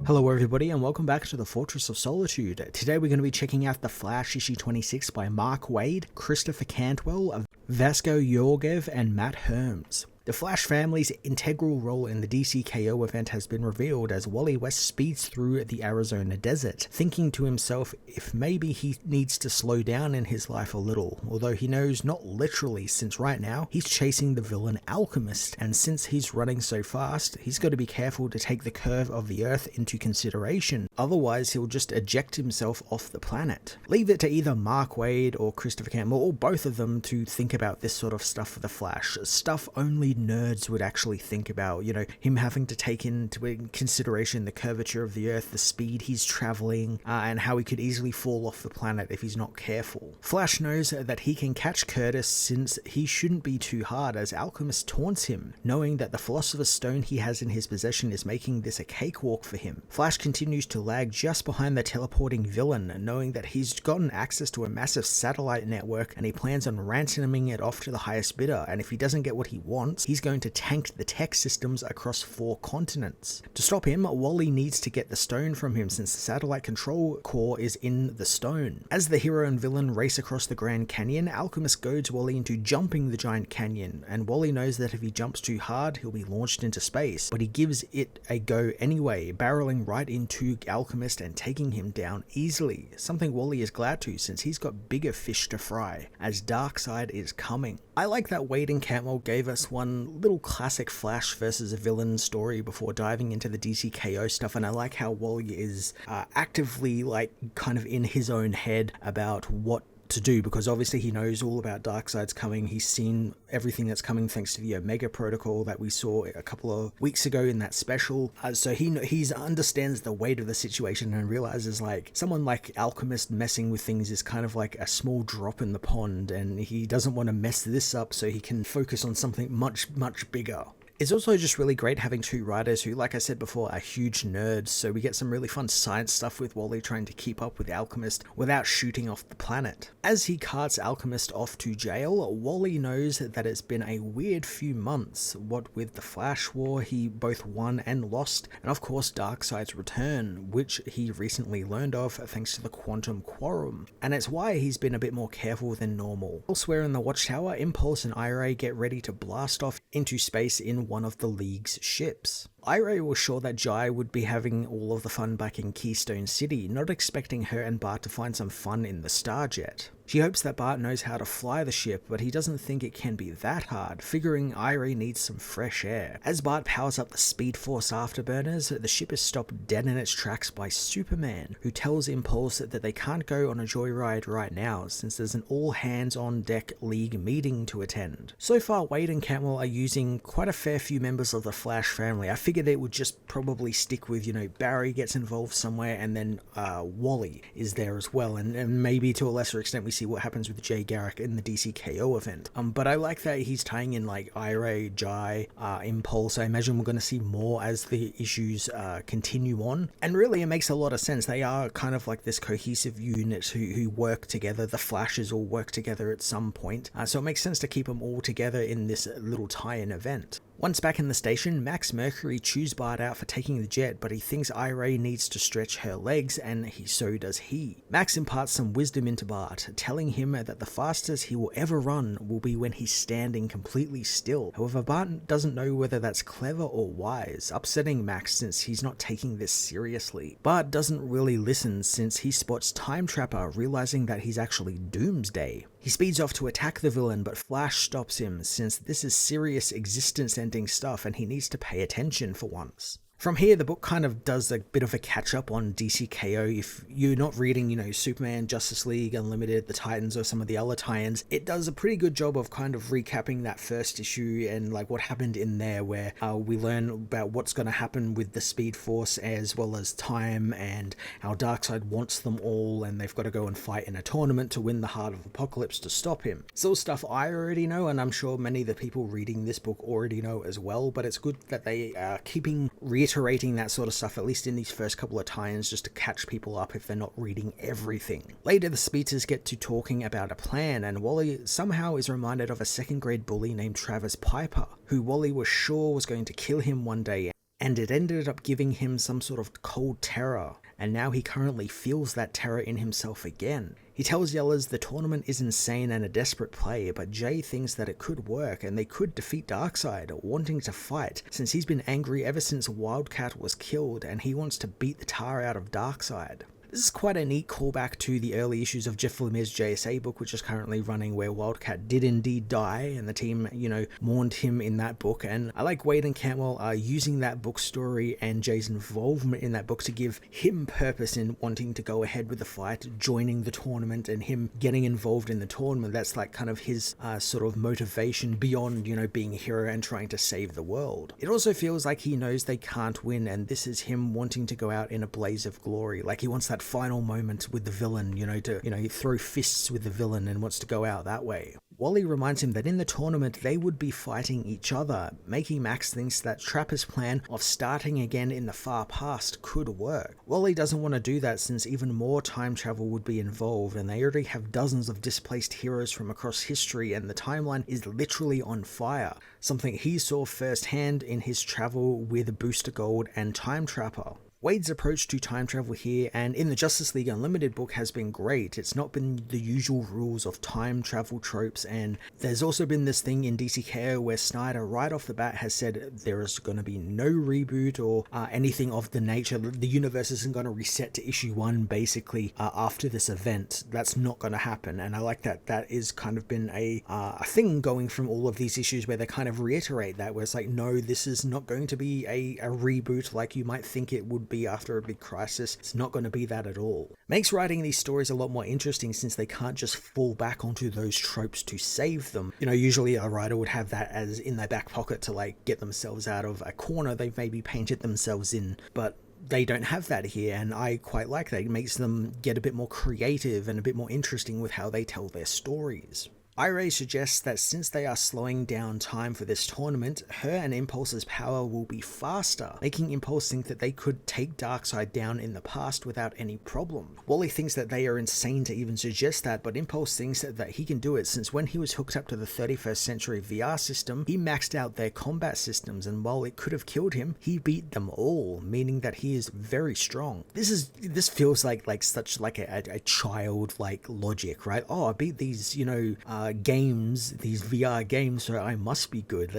Hello everybody and welcome back to the Fortress of Solitude. Today we're going to be checking out The Flash issue 26 by Mark Waid, Christopher Cantwell, Vasco Georgiev and Matt Herms. The Flash family's integral role in the DC KO event has been revealed as Wally West speeds through the Arizona desert, thinking to himself if maybe he needs to slow down in his life a little, although he knows not literally, since right now he's chasing the villain Alchemist, and since he's running so fast, he's got to be careful to take the curve of the Earth into consideration, otherwise he'll just eject himself off the planet. Leave it to either Mark Waid or Christopher Cantwell, or both of them, to think about this sort of stuff for the Flash. Stuff only nerds would actually think about, him having to take into consideration the curvature of the Earth, the speed he's traveling, and how he could easily fall off the planet if he's not careful. Flash knows that he can catch Curtis since he shouldn't be too hard, as Alchemist taunts him, knowing that the Philosopher's Stone he has in his possession is making this a cakewalk for him. Flash continues to lag just behind the teleporting villain, knowing that he's gotten access to a massive satellite network and he plans on ransoming it off to the highest bidder, and if he doesn't get what he wants, he's going to tank the tech systems across 4 continents. To stop him, Wally needs to get the stone from him since the satellite control core is in the stone. As the hero and villain race across the Grand Canyon, Alchemist goads Wally into jumping the giant canyon, and Wally knows that if he jumps too hard, he'll be launched into space, but he gives it a go anyway, barreling right into Alchemist and taking him down easily, something Wally is glad to since he's got bigger fish to fry, as Darkseid is coming. I like that Waid and Cantwell gave us one little classic Flash versus a villain story before diving into the DC KO stuff, and I like how Wally is actively kind of in his own head about what to do, because obviously he knows all about Darkseid's coming. He's seen everything that's coming thanks to the Omega Protocol that we saw a couple of weeks ago in that special, so he understands the weight of the situation and realizes someone like Alchemist messing with things is kind of like a small drop in the pond, and he doesn't want to mess this up so he can focus on something much bigger. It's also just really great having 2 writers who, like I said before, are huge nerds, so we get some really fun science stuff with Wally trying to keep up with Alchemist without shooting off the planet. As he carts Alchemist off to jail, Wally knows that it's been a weird few months, what with the Flash War he both won and lost, and of course Darkseid's return, which he recently learned of thanks to the Quantum Quorum, and it's why he's been a bit more careful than normal. Elsewhere in the Watchtower, Impulse and Ira get ready to blast off into space in one of the League's ships. Ira was sure that Jai would be having all of the fun back in Keystone City, not expecting her and Bart to find some fun in the Starjet. She hopes that Bart knows how to fly the ship, but he doesn't think it can be that hard, figuring Ira needs some fresh air. As Bart powers up the Speed Force afterburners, the ship is stopped dead in its tracks by Superman, who tells Impulse that they can't go on a joyride right now since there's an all-hands-on-deck League meeting to attend. So far, Waid and Cantwell are using quite a fair few members of the Flash family. I figured it would just probably stick with, Barry gets involved somewhere, and then Wally is there as well, and maybe to a lesser extent we see what happens with Jay Garrick in the DC KO event. But I like that he's tying in Ira, Jai, Impulse. I imagine we're going to see more as the issues continue on, and really it makes a lot of sense. They are kind of like this cohesive unit who work together. The Flashes all work together at some point, so it makes sense to keep them all together in this little tie-in event. Once back in the station, Max Mercury chews Bart out for taking the jet, but he thinks Ira needs to stretch her legs, and so does he. Max imparts some wisdom into Bart, telling him that the fastest he will ever run will be when he's standing completely still. However, Bart doesn't know whether that's clever or wise, upsetting Max since he's not taking this seriously. Bart doesn't really listen since he spots Time Trapper, realizing that he's actually Doomsday. He speeds off to attack the villain, but Flash stops him since this is serious existence-ending stuff and he needs to pay attention for once. From here, the book kind of does a bit of a catch-up on DC KO. If you're not reading, Superman, Justice League, Unlimited, the Titans, or some of the other tie-ins, it does a pretty good job of kind of recapping that first issue and what happened in there, where we learn about what's going to happen with the Speed Force as well as Time, and how Darkseid wants them all, and they've got to go and fight in a tournament to win the Heart of Apocalypse to stop him. It's all stuff I already know, and I'm sure many of the people reading this book already know as well, but it's good that they are keeping reiterating that sort of stuff, at least in these first couple of tie-ins, just to catch people up if they're not reading everything. Later, the Speedsters get to talking about a plan, and Wally somehow is reminded of a second grade bully named Travis Piper, who Wally was sure was going to kill him one day, and it ended up giving him some sort of cold terror, and now he currently feels that terror in himself again. He tells Yellers the tournament is insane and a desperate play, but Jay thinks that it could work and they could defeat Darkseid, wanting to fight, since he's been angry ever since Wildcat was killed and he wants to beat the tar out of Darkseid. This is quite a neat callback to the early issues of Jeff Lemire's JSA book, which is currently running, where Wildcat did indeed die, and the team, mourned him in that book. And I like Wade and Cantwell are using that book story and Jay's involvement in that book to give him purpose in wanting to go ahead with the fight, joining the tournament, and him getting involved in the tournament. That's like kind of his sort of motivation beyond, being a hero and trying to save the world. It also feels like he knows they can't win, and this is him wanting to go out in a blaze of glory. Like he wants that final moment with the villain, to throw fists with the villain and wants to go out that way. Wally reminds him that in the tournament they would be fighting each other, making Max think that Trapper's plan of starting again in the far past could work. Wally doesn't want to do that since even more time travel would be involved, and they already have dozens of displaced heroes from across history, and the timeline is literally on fire, something he saw firsthand in his travel with Booster Gold and Time Trapper. Wade's approach to time travel here and in the Justice League Unlimited book has been great. It's not been the usual rules of time travel tropes, and there's also been this thing in DCKO where Snyder right off the bat has said there is going to be no reboot or anything of the nature. The universe isn't going to reset to issue 1 basically after this event. That's not going to happen, and I like that that is kind of been a thing going from all of these issues where they kind of reiterate that, where it's like, no, this is not going to be a reboot like you might think it would be after a big crisis. It's not going to be that at all. Makes writing these stories a lot more interesting since they can't just fall back onto those tropes to save them. Usually a writer would have that as in their back pocket to like get themselves out of a corner they've maybe painted themselves in, but they don't have that here, and I quite like that. It makes them get a bit more creative and a bit more interesting with how they tell their stories. Iray suggests that since they are slowing down time for this tournament, her and Impulse's power will be faster, making Impulse think that they could take Darkseid down in the past without any problem. Wally thinks that they are insane to even suggest that, but Impulse thinks that he can do it since when he was hooked up to the 31st century VR system, he maxed out their combat systems, and while it could have killed him, he beat them all, meaning that he is very strong. This feels like such like a child-like logic, right? Oh, I beat these, games, these VR games, so I must be good.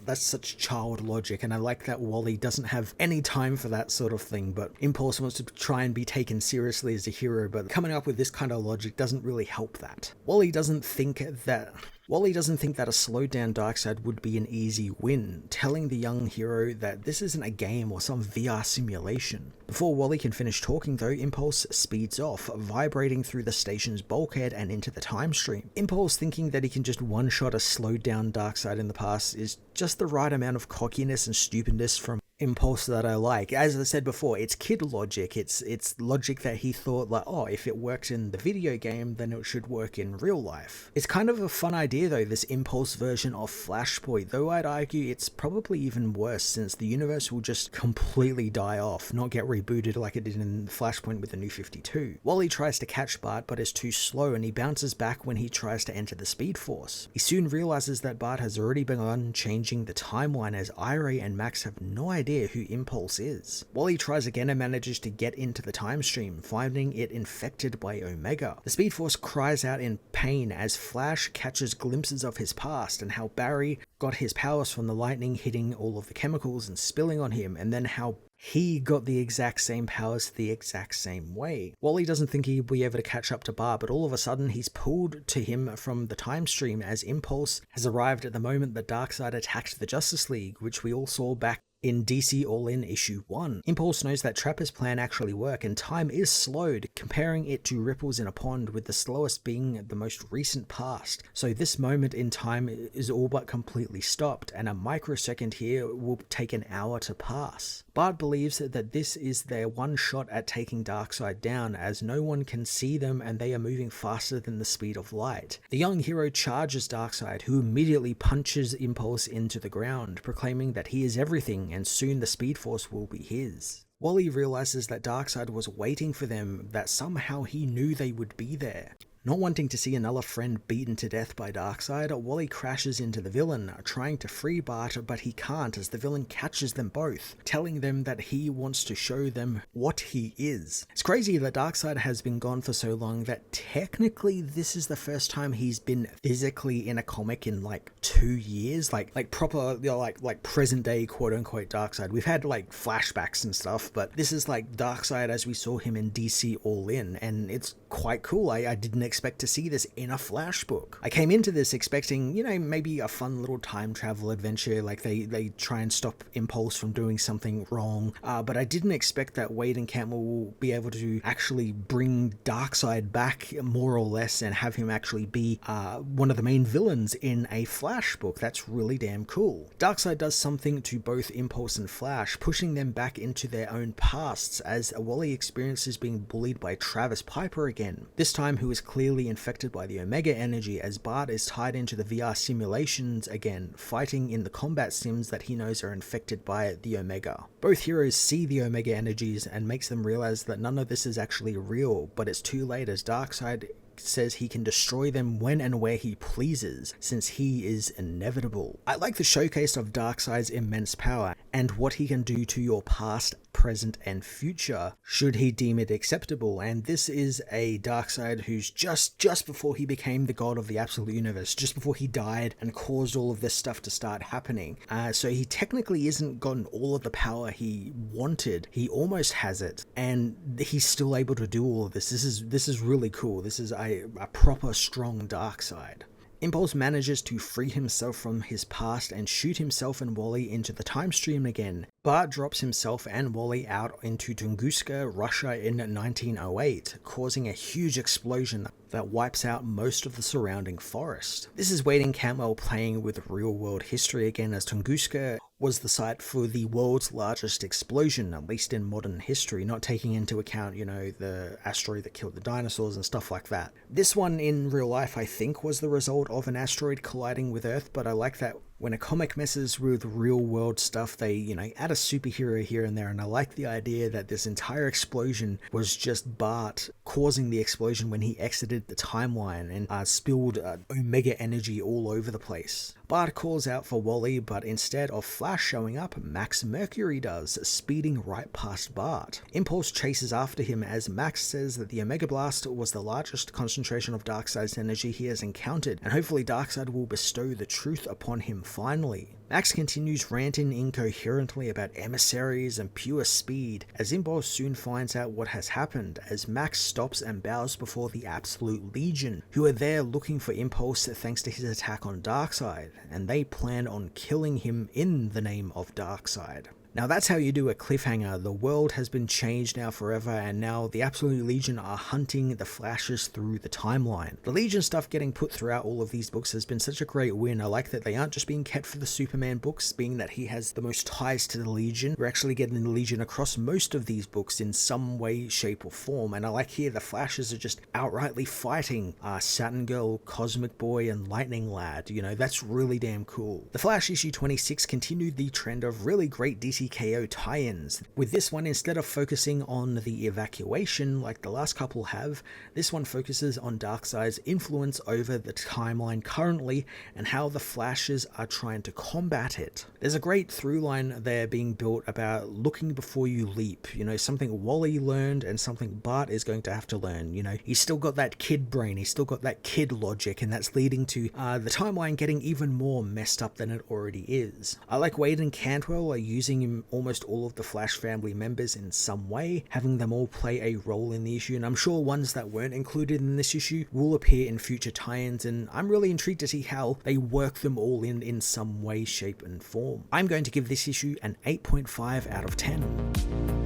That's such child logic, and I like that Wally doesn't have any time for that sort of thing, but Impulse wants to try and be taken seriously as a hero, but coming up with this kind of logic doesn't really help that. Wally doesn't think that a slowed down Darkseid would be an easy win, telling the young hero that this isn't a game or some VR simulation. Before Wally can finish talking though, Impulse speeds off, vibrating through the station's bulkhead and into the time stream. Impulse, thinking that he can just one-shot a slowed down Darkseid in the past, is just the right amount of cockiness and stupidness from Impulse that I like. As I said before, it's kid logic. It's logic that he thought like, oh, if it works in the video game, then it should work in real life. It's kind of a fun idea though, this Impulse version of Flashpoint, though I'd argue it's probably even worse since the universe will just completely die off, not get rebooted like it did in Flashpoint with the New 52. Wally tries to catch Bart but is too slow, and he bounces back when he tries to enter the Speed Force. He soon realizes that Bart has already begun changing the timeline, as Iray and Max have no idea who Impulse is. Wally tries again and manages to get into the time stream, finding it infected by Omega. The Speed Force cries out in pain as Flash catches glimpses of his past and how Barry got his powers from the lightning hitting all of the chemicals and spilling on him, and then how he got the exact same powers the exact same way. Wally doesn't think he'll be able to catch up to Bart, but all of a sudden he's pulled to him from the time stream as Impulse has arrived at the moment that Darkseid attacked the Justice League, which we all saw back in DC All-In issue 1. Impulse knows that Trapper's plan actually worked, and time is slowed, comparing it to ripples in a pond, with the slowest being the most recent past. So this moment in time is all but completely stopped, and a microsecond here will take an hour to pass. Bart believes that this is their one shot at taking Darkseid down, as no one can see them and they are moving faster than the speed of light. The young hero charges Darkseid, who immediately punches Impulse into the ground, proclaiming that he is everything and soon the Speed Force will be his. Wally realizes that Darkseid was waiting for them, that somehow he knew they would be there. Not wanting to see another friend beaten to death by Darkseid, Wally crashes into the villain, trying to free Bart, but he can't as the villain catches them both, telling them that he wants to show them what he is. It's crazy that Darkseid has been gone for so long that technically this is the first time he's been physically in a comic in like 2 years, like proper, you know, like present day quote unquote Darkseid. We've had like flashbacks and stuff, but this is like Darkseid as we saw him in DC All In, and it's quite cool. I didn't expect to see this in a Flash book. I came into this expecting, you know, maybe a fun little time travel adventure, like they try and stop Impulse from doing something wrong, but I didn't expect that Wade and Cantwell will be able to actually bring Darkseid back more or less and have him actually be one of the main villains in a Flash book. That's really damn cool. Darkseid does something to both Impulse and Flash, pushing them back into their own pasts as Wally experiences being bullied by Travis Piper again, this time who is clearly infected by the Omega energy, as Bart is tied into the VR simulations again, fighting in the combat sims that he knows are infected by the Omega. Both heroes see the Omega energies and makes them realize that none of this is actually real, but it's too late as Darkseid says he can destroy them when and where he pleases, since he is inevitable. I like the showcase of Darkseid's immense power and what he can do to your past, present, and future should he deem it acceptable. And this is a Darkseid who's just before he became the god of the absolute universe, just before he died and caused all of this stuff to start happening. So he technically isn't gotten all of the power he wanted. He almost has it, and he's still able to do all of this. This is really cool. This is a proper strong Darkseid. Impulse manages to free himself from his past and shoot himself and Wally into the time stream again. Bart drops himself and Wally out into Tunguska, Russia in 1908, causing a huge explosion that wipes out most of the surrounding forest. This is Wade and Cantwell playing with real-world history again, as Tunguska was the site for the world's largest explosion, at least in modern history, not taking into account, you know, the asteroid that killed the dinosaurs and stuff like that. This one in real life, I think, was the result of an asteroid colliding with Earth, but I like that when a comic messes with real world stuff, they, you know, add a superhero here and there, and I like the idea that this entire explosion was just Bart causing the explosion when he exited the timeline and spilled Omega energy all over the place. Bart calls out for Wally, but instead of Flash showing up, Max Mercury does, speeding right past Bart. Impulse chases after him as Max says that the Omega Blast was the largest concentration of Darkseid's energy he has encountered, and hopefully Darkseid will bestow the truth upon him finally. Max continues ranting incoherently about emissaries and pure speed, as Impulse soon finds out what has happened, as Max stops and bows before the Absolute Legion, who are there looking for Impulse thanks to his attack on Darkseid, and they plan on killing him in the name of Darkseid. Now that's how you do a cliffhanger. The world has been changed now forever, and now the Absolute Legion are hunting the Flashes through the timeline. The Legion stuff getting put throughout all of these books has been such a great win. I like that they aren't just being kept for the Superman books, being that he has the most ties to the Legion. We're actually getting the Legion across most of these books in some way, shape, or form, and I like here the Flashes are just outrightly fighting Saturn Girl, Cosmic Boy, and Lightning Lad. You know, that's really damn cool. The Flash issue 26 continued the trend of really great DC KO tie-ins. With this one, instead of focusing on the evacuation like the last couple have, this one focuses on Darkseid's influence over the timeline currently and how the Flashes are trying to combat it. There's a great through line there being built about looking before you leap, you know, something Wally learned and something Bart is going to have to learn. You know, he's still got that kid brain, he's still got that kid logic, and that's leading to the timeline getting even more messed up than it already is. I like Wade and Cantwell are using almost all of the Flash family members in some way, having them all play a role in the issue, and I'm sure ones that weren't included in this issue will appear in future tie-ins, and I'm really intrigued to see how they work them all in some way, shape, and form. I'm going to give this issue an 8.5 out of 10.